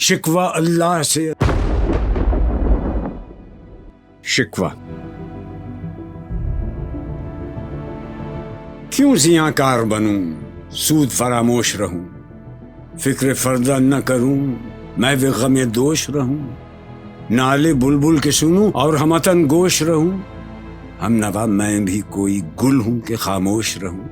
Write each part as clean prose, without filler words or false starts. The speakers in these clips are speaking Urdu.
شکوہ اللہ سے شکوہ کیوں زیاں کار بنوں، سود فراموش رہوں، فکر فردہ نہ کروں، میں بھی غم دوش رہوں، نالے بلبل کے سنوں اور ہمتن گوش رہوں، ہم نوا میں بھی کوئی گل ہوں کہ خاموش رہوں،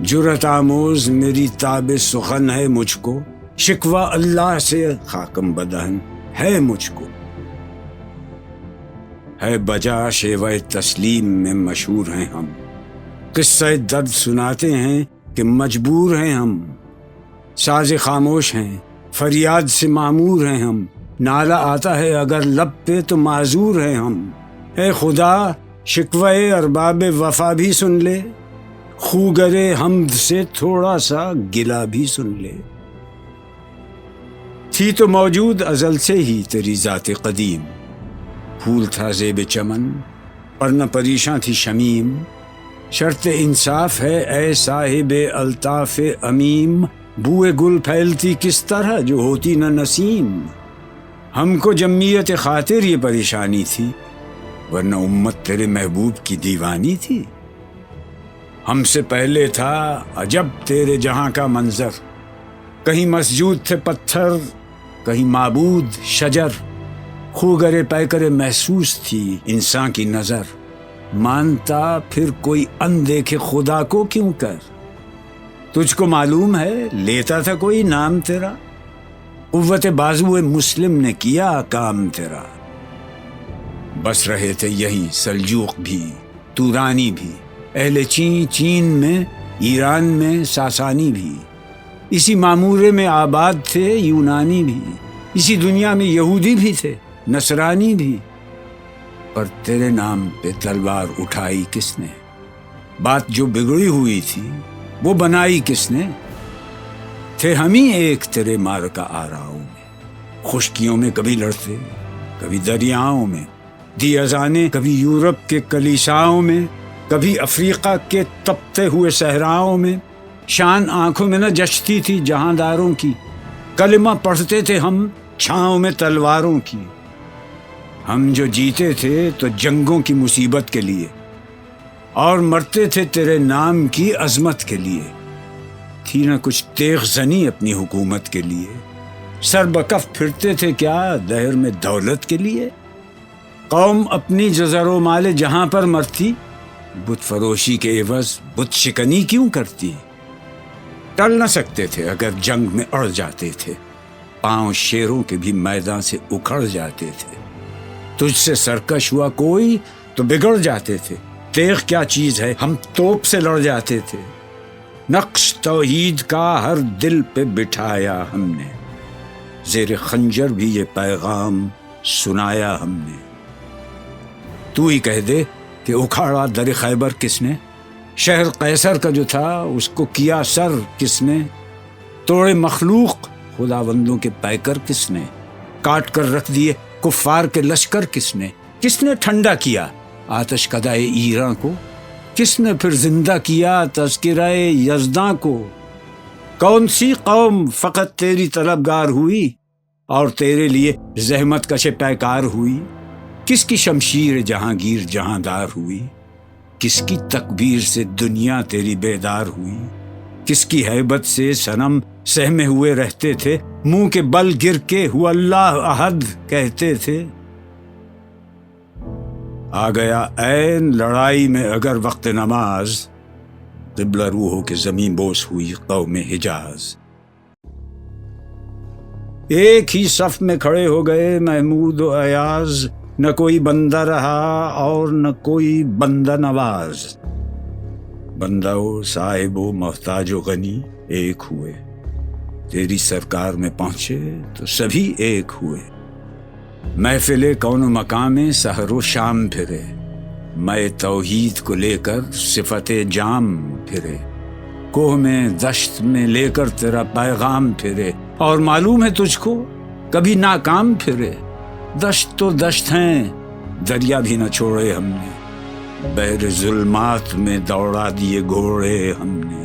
جرت آموز میری تاب سخن ہے مجھ کو، شکوہ اللہ سے خاکم بدہن ہے مجھ کو، ہے بجا شیوہ تسلیم میں مشہور ہیں ہم، قصہ درد سناتے ہیں کہ مجبور ہیں ہم، ساز خاموش ہیں فریاد سے معمور ہیں ہم، نالہ آتا ہے اگر لب پہ تو معذور ہیں ہم، اے خدا شکوہ ارباب وفا بھی سن لے، خوگر حمد سے تھوڑا سا گلا بھی سن لے، تھی تو موجود ازل سے ہی تیری ذات قدیم، پھول تھا زیب چمن پر نہ پریشاں تھی شمیم، شرط انصاف ہے اے صاحب الطاف امیم، بوئے گل پھیلتی کس طرح جو ہوتی نہ نسیم، ہم کو جمعیت خاطر یہ پریشانی تھی ورنہ امت تیرے محبوب کی دیوانی تھی، ہم سے پہلے تھا عجب تیرے جہاں کا منظر، کہیں مسجود تھے پتھر کہیں معبود شجر، خوگر پیکر محسوس تھی انسان کی نظر، مانتا پھر کوئی اندیکھے خدا کو کیوں کر، تجھ کو معلوم ہے لیتا تھا کوئی نام تیرا، قوت بازو مسلم نے کیا کام تیرا، بس رہے تھے یہیں سلجوق بھی تورانی بھی، اہل چین میں ایران میں ساسانی بھی، اسی معمورے میں آباد تھے یونانی بھی، اسی دنیا میں یہودی بھی تھے نصرانی بھی، پر تیرے نام پہ تلوار اٹھائی کس نے، بات جو بگڑی ہوئی تھی وہ بنائی کس نے، تھے ہم ہی ایک تیرے مارکا آراؤں میں، خشکیوں میں کبھی لڑتے کبھی دریاؤں میں، دی اذانیں کبھی یورپ کے کلیساؤں میں، کبھی افریقہ کے تپتے ہوئے صحراؤں میں، شان آنکھوں میں نہ جچتی تھی جہانداروں کی، کلمہ پڑھتے تھے ہم چھاؤں میں تلواروں کی، ہم جو جیتے تھے تو جنگوں کی مصیبت کے لیے اور مرتے تھے تیرے نام کی عظمت کے لیے، تھی نہ کچھ تیغ زنی اپنی حکومت کے لیے، سر بکف پھرتے تھے کیا دہر میں دولت کے لیے، قوم اپنی جزر و مال جہاں پر مرتی، بت فروشی کے عوض بت شکنی کیوں کرتی، ٹل نہ سکتے تھے اگر جنگ میں اڑ جاتے تھے، پاؤں شیروں کے بھی میدان سے اکھڑ جاتے تھے، تجھ سے سرکش ہوا کوئی تو بگڑ جاتے تھے، تیغ کیا چیز ہے ہم توپ سے لڑ جاتے تھے، نقش توحید کا ہر دل پہ بٹھایا ہم نے، زیر خنجر بھی یہ پیغام سنایا ہم نے، تو ہی کہہ دے کہ اکھاڑا در خیبر کس نے، شہر قیصر کا جو تھا اس کو کیا سر کس نے، توڑے مخلوق خداوندوں کے پیکر کس نے، کاٹ کر رکھ دیے کفار کے لشکر کس نے ٹھنڈا کیا آتش کدائے ایراں کو، کس نے پھر زندہ کیا تذکرہ یزداں کو، کون سی قوم فقط تیری طلبگار ہوئی اور تیرے لیے زحمت کش پیکار ہوئی، کس کی شمشیر جہانگیر جہاندار ہوئی، کس کی تکبیر سے دنیا تیری بیدار ہوئی، کس کی ہیبت سے صنم سہمے ہوئے رہتے تھے، منہ کے بل گر کے ہوا اللہ احد کہتے تھے، آ گیا عین لڑائی میں اگر وقت نماز، قبلہ روحوں کے زمین بوس ہوئی قوم حجاز، ایک ہی صف میں کھڑے ہو گئے محمود و ایاز، نہ کوئی بندہ رہا اور نہ کوئی بندہ نواز، بندہ و صاحب و محتاج و غنی ایک ہوئے، تیری سرکار میں پہنچے تو سبھی ایک ہوئے، محفل کون و مقام سحر و شام پھرے، میں توحید کو لے کر صفت جام پھرے، کوہ میں دشت میں لے کر تیرا پیغام پھرے، اور معلوم ہے تجھ کو کبھی ناکام پھرے، دشت تو دشت ہیں دریا بھی نہ چھوڑے ہم نے، بحر ظلمات میں دوڑا دیے گھوڑے ہم نے،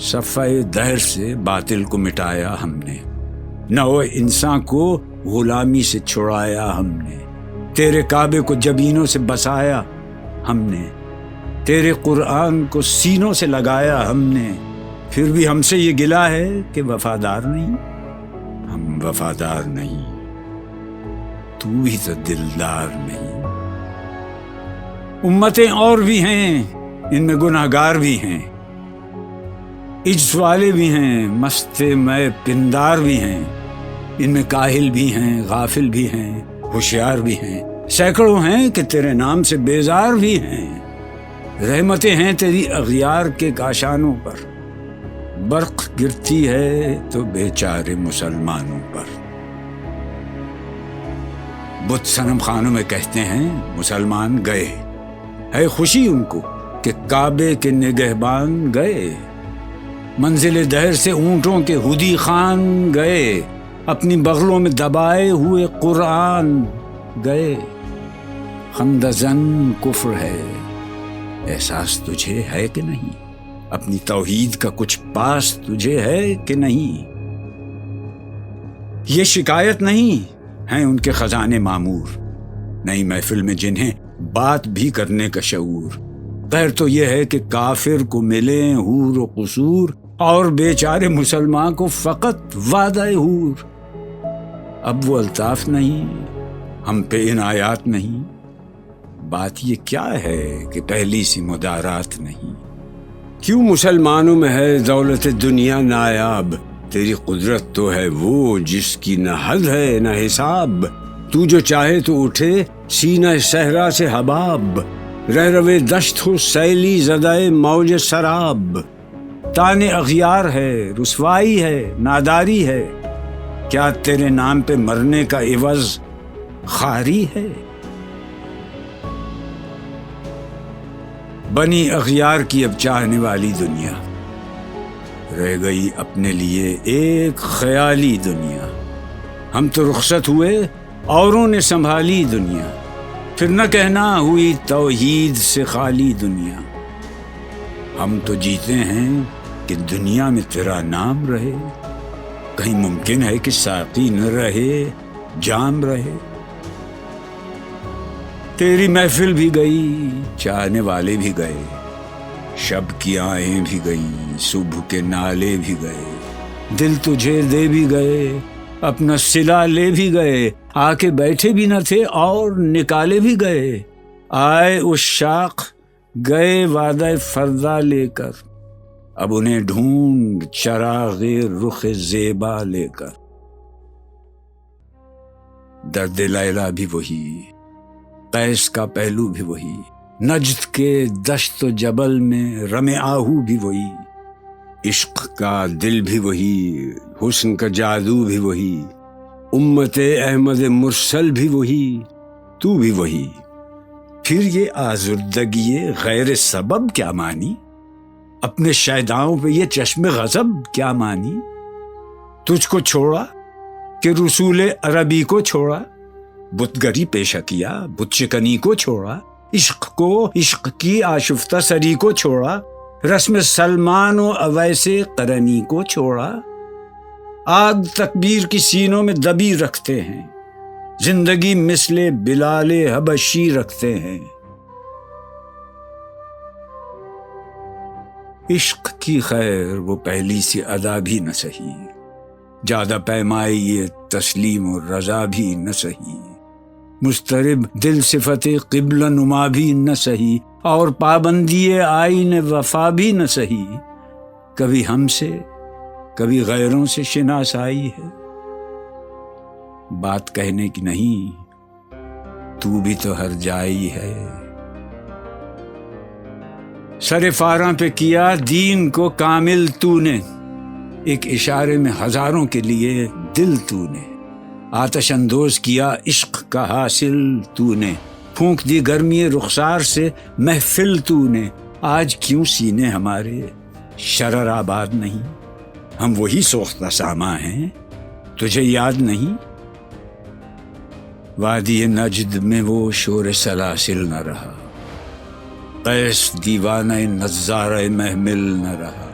صفحہ دہر سے باطل کو مٹایا ہم نے، نو انسان کو غلامی سے چھڑایا ہم نے، تیرے کعبے کو جبینوں سے بسایا ہم نے، تیرے قرآن کو سینوں سے لگایا ہم نے، پھر بھی ہم سے یہ گلہ ہے کہ وفادار نہیں۔ ہم وفادار نہیں، تو ہی تو دلدار نہیں۔ امتیں اور بھی ہیں، ان میں گناہگار بھی ہیں، عجز والے بھی ہیں، مست میں پندار بھی ہیں، ان میں کاہل بھی ہیں، غافل بھی ہیں، ہوشیار بھی ہیں، سینکڑوں ہیں کہ تیرے نام سے بیزار بھی ہیں۔ رحمتیں ہیں تیری اغیار کے کاشانوں پر، برق گرتی ہے تو بیچارے مسلمانوں پر۔ بت صنم خانوں میں کہتے ہیں مسلمان گئے، ہے خوشی ان کو کہ کعبے کے نگہبان گئے، منزل دہر سے اونٹوں کے ہدی خان گئے، اپنی بغلوں میں دبائے ہوئے قرآن گئے۔ خندزن کفر ہے، احساس تجھے ہے کہ نہیں؟ اپنی توحید کا کچھ پاس تجھے ہے کہ نہیں؟ یہ شکایت نہیں ہیں ان کے خزانے معمور، نئی محفل میں جنہیں بات بھی کرنے کا شعور۔ خیر تو یہ ہے کہ کافر کو ملیں حور و قصور، اور بیچارے مسلمان کو فقط وعدہ حور۔ اب وہ الطاف نہیں، ہم پہ عنایات نہیں، بات یہ کیا ہے کہ پہلی سی مدارات نہیں۔ کیوں مسلمانوں میں ہے دولت دنیا نایاب، تیری قدرت تو ہے وہ جس کی نہ حد ہے نہ حساب۔ تو جو چاہے تو اٹھے سینہ صحرا سے حباب، رہ روے دشت ہو سیلی زدائے موج سراب۔ تانے اغیار ہے، رسوائی ہے، ناداری ہے، کیا تیرے نام پہ مرنے کا عوض خواری ہے؟ بنی اغیار کی اب چاہنے والی دنیا، رہ گئی اپنے لیے ایک خیالی دنیا۔ ہم تو رخصت ہوئے، اوروں نے سنبھالی دنیا، پھر نہ کہنا ہوئی توحید سے خالی دنیا۔ ہم تو جیتے ہیں کہ دنیا میں تیرا نام رہے، کہیں ممکن ہے کہ ساقی نہ رہے جام رہے۔ تیری محفل بھی گئی، چاہنے والے بھی گئے، شب کی آہیں بھی گئیں، صبح کے نالے بھی گئے، دل تجھے دے بھی گئے، اپنا صلہ لے بھی گئے، آ کے بیٹھے بھی نہ تھے اور نکالے بھی گئے۔ آئے عشاق گئے وعدہ فردا لے کر، اب انہیں ڈھونڈ چراغ رخ زیبا لے کر۔ درد لیلا بھی وہی، قیس کا پہلو بھی وہی، نجد کے دشت و جبل میں رم آہو بھی وہی، عشق کا دل بھی وہی، حسن کا جادو بھی وہی، امت احمد مرسل بھی وہی، تو بھی وہی۔ پھر یہ آزردگی غیر سبب کیا مانی؟ اپنے شیداؤں پہ یہ چشم غضب کیا مانی؟ تجھ کو چھوڑا کہ رسول عربی کو چھوڑا، بت گری پیشہ کیا، بت شکنی کو چھوڑا، عشق کو، عشق کی آشفتہ سری کو چھوڑا، رسم سلمان و اویس قرنی کو چھوڑا۔ آگ تکبیر کی سینوں میں دبی رکھتے ہیں، زندگی مثل بلال حبشی رکھتے ہیں۔ عشق کی خیر وہ پہلی سی ادا بھی نہ سہی، زیادہ پیمائی یہ تسلیم و رضا بھی نہ سہی، مضطرب دل صفت قبلہ نما بھی نہ سہی، اور پابندی آئین وفا بھی نہ سہی۔ کبھی ہم سے کبھی غیروں سے شناسائی ہے، بات کہنے کی نہیں، تو بھی تو ہر جائی ہے۔ سر فاراں پہ کیا دین کو کامل تو نے، ایک اشارے میں ہزاروں کے لیے دل تو نے، آتش اندوز کیا عشق کا حاصل تو نے، پھونک دی گرمی رخسار سے محفل تو نے۔ آج کیوں سینے ہمارے شرر آباد نہیں؟ ہم وہی سوختہ ساما ہیں، تجھے یاد نہیں؟ وادی نجد میں وہ شور سلاسل نہ رہا، قیس دیوانہ نظارہ محمل نہ رہا،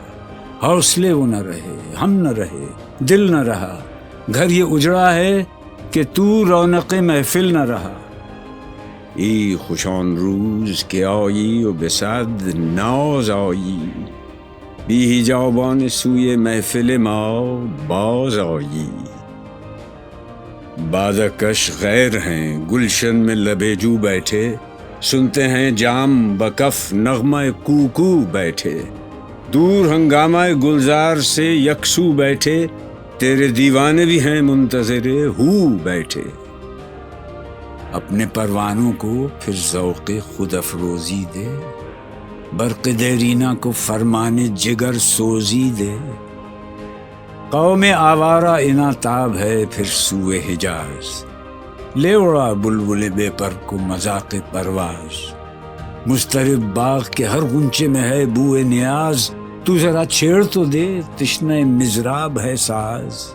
حوصلے وہ نہ رہے، ہم نہ رہے، دل نہ رہا، گھر یہ اجڑا ہے کہ تو رونق محفل نہ رہا. ای خوشان روز که آیی و به صد ناز آیی، بی حجابان سوی محفل ما باز آیی. بادکش غیر ہیں گلشن میں لبیجو بیٹھے، سنتے ہیں جام بکف نغمہ کوکو بیٹھے. دور ہنگامہ گلزار سے یکسو بیٹھے، تیرے دیوانے بھی ہیں منتظر ہو بیٹھے. اپنے پروانوں کو پھر ذوق خود افروزی دے، برق دیرینہ کو فرمان جگر سوزی دے. قوم آوارہ اناتاب ہے پھر سوئے حجاز، لے اڑا بلبل بے پر کو مذاق پرواز. مضطرب باغ کے ہر غنچے میں ہے بوئے نیاز، تو ذرا چھیڑ تو دے تشنہ مضراب ہے ساز.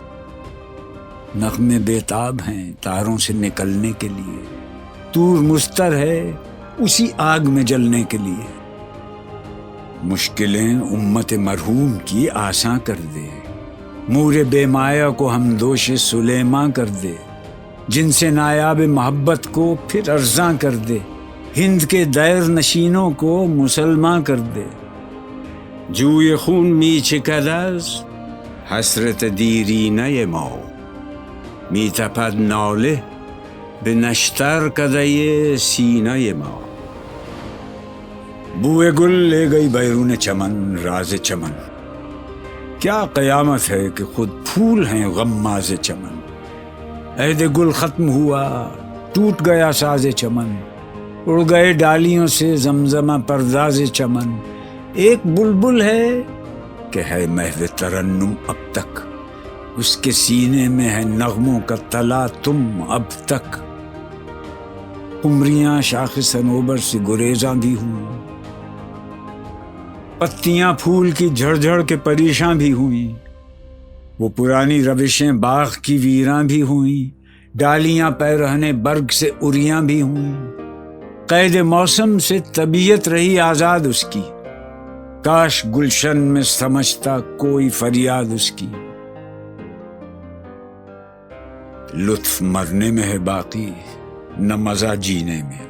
نغمے بےتاب ہیں تاروں سے نکلنے کے لیے، طور مستر ہے اسی آگ میں جلنے کے لیے. مشکلیں امت مرحوم کی آساں کر دے، مور بے مایا کو ہم دوش سلیماں کر دے. جن سے نایاب محبت کو پھر ارزاں کر دے، ہند کے دیر نشینوں کو مسلمان کر دے. جوی خون می چکد از حسرت دیرینه ما، می تپد ناله به نشتر کدۀ سینه ما. بوئے گل لے گئی بیرون چمن راز چمن، کیا قیامت ہے کہ خود پھول ہیں غماز چمن. عہد گل ختم ہوا ٹوٹ گیا ساز چمن، اڑ گئے ڈالیوں سے زمزمہ پرداز چمن. ایک بلبل ہے کہ ہے محو ترنم اب تک، اس کے سینے میں ہے نغموں کا تلا تم اب تک. قمریاں شاخ صنوبر سے گریزاں بھی ہوں، پتیاں پھول کی جھڑ جھڑ کے پریشاں بھی ہوئیں. وہ پرانی روشیں باغ کی ویراں بھی ہوئیں، ڈالیاں پیرہنے برگ سے اریاں بھی ہوئیں. قید موسم سے طبیعت رہی آزاد اس کی، کاش گلشن میں سمجھتا کوئی فریاد اس کی. لطف مرنے میں ہے باقی نہ مزہ جینے میں،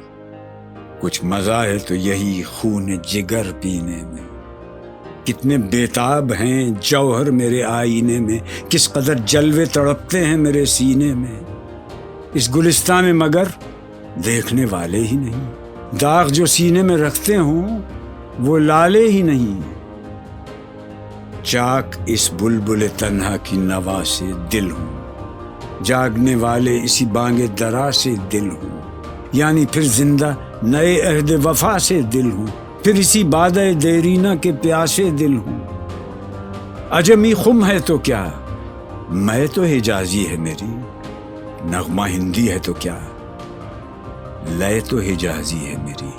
کچھ مزہ ہے تو یہی خون جگر پینے میں. کتنے بےتاب ہیں جوہر میرے آئینے میں، کس قدر جلوے تڑپتے ہیں میرے سینے میں. اس گلستان میں مگر دیکھنے والے ہی نہیں، داغ جو سینے میں رکھتے ہوں وہ لالے ہی نہیں. چاک اس بلبل تنہا کی نوا سے دل ہوں، جاگنے والے اسی بانگ درا سے دل ہوں. یعنی پھر زندہ نئے عہد وفا سے دل ہوں، پھر اسی بادہ دیرینہ کے پیاسے دل ہوں. عجمی خم ہے تو کیا، میں تو حجازی ہے میری، نغمہ ہندی ہے تو کیا، لے تو حجازی ہے میری.